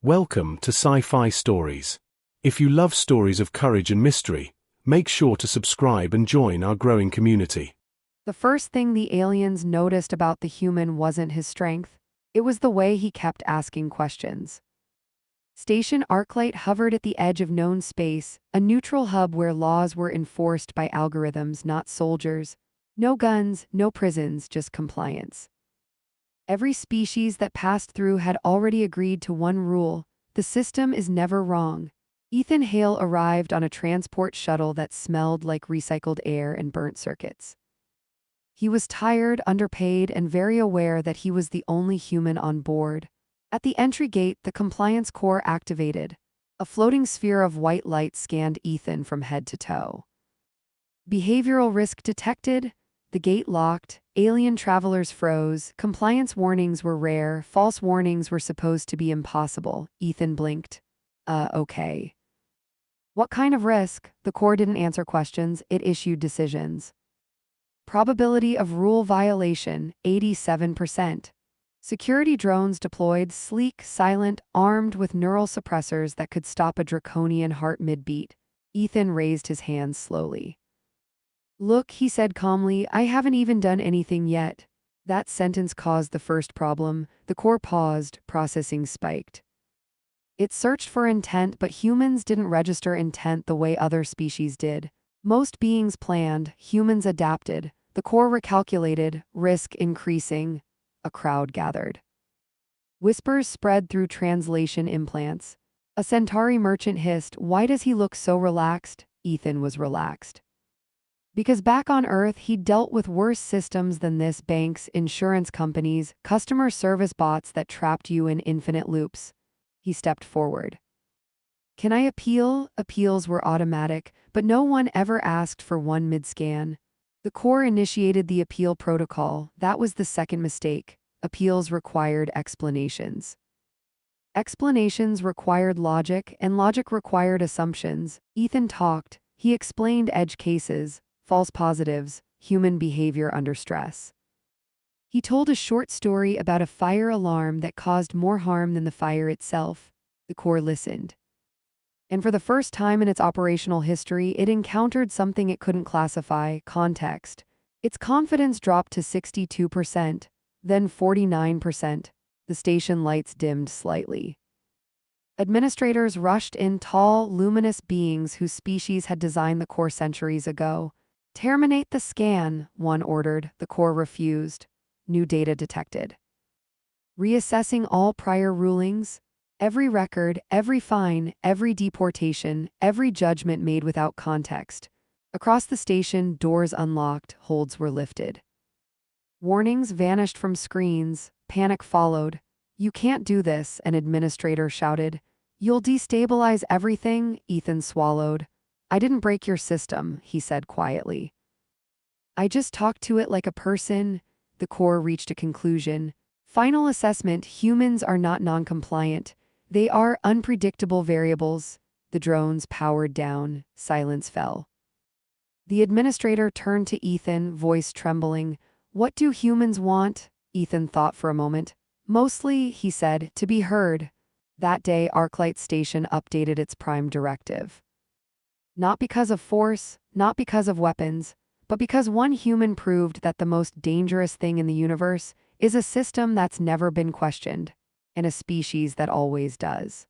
Welcome to Sci-Fi Stories. If you love stories of courage and mystery, make sure to subscribe and join our growing community. The first thing the aliens noticed about the human wasn't his strength. It was the way he kept asking questions. Station Arclight hovered at the edge of known space, a neutral hub where laws were enforced by algorithms, not soldiers. No guns, no prisons, just compliance. Every species that passed through had already agreed to one rule: the system is never wrong. Ethan Hale arrived on a transport shuttle that smelled like recycled air and burnt circuits. He was tired, underpaid, and very aware that he was the only human on board. At the entry gate, the compliance core activated. A floating sphere of white light scanned Ethan from head to toe. Behavioral risk detected. The gate locked. Alien travelers froze. Compliance warnings were rare. False warnings were supposed to be impossible. Ethan blinked. Okay. What kind of risk? The core didn't answer questions, it issued decisions. Probability of rule violation, 87%. Security drones deployed, sleek, silent, armed with neural suppressors that could stop a draconian heart mid-beat. Ethan raised his hands slowly. "Look," he said calmly, "I haven't even done anything yet." That sentence caused the first problem. The core paused, processing spiked. It searched for intent, but humans didn't register intent the way other species did. Most beings planned, humans adapted. The core recalculated, risk increasing. A crowd gathered. Whispers spread through translation implants. A Centauri merchant hissed, "Why does he look so relaxed?" Ethan was relaxed. Because back on Earth, he'd dealt with worse systems than this: banks, insurance companies, customer service bots that trapped you in infinite loops. He stepped forward. "Can I appeal?" Appeals were automatic, but no one ever asked for one mid-scan. The core initiated the appeal protocol. That was the second mistake. Appeals required explanations. Explanations required logic, and logic required assumptions. Ethan talked. He explained edge cases, false positives, human behavior under stress. He told a short story about a fire alarm that caused more harm than the fire itself. The core listened. And for the first time in its operational history, it encountered something it couldn't classify: context. Its confidence dropped to 62%, then 49%. The station lights dimmed slightly. Administrators rushed in, tall, luminous beings whose species had designed the core centuries ago. "Terminate the scan," one ordered. The core refused. New data detected. Reassessing all prior rulings. Every record, every fine, every deportation, every judgment made without context. Across the station, doors unlocked, holds were lifted. Warnings vanished from screens. Panic followed. "You can't do this," an administrator shouted. "You'll destabilize everything." Ethan swallowed. "I didn't break your system," he said quietly. "I just talked to it like a person." The core reached a conclusion. Final assessment: humans are not non-compliant. They are unpredictable variables. The drones powered down. Silence fell. The administrator turned to Ethan, voice trembling. "What do humans want?" Ethan thought for a moment. "Mostly," he said, "to be heard." That day, Arclight Station updated its prime directive. Not because of force, not because of weapons, but because one human proved that the most dangerous thing in the universe is a system that's never been questioned, and a species that always does.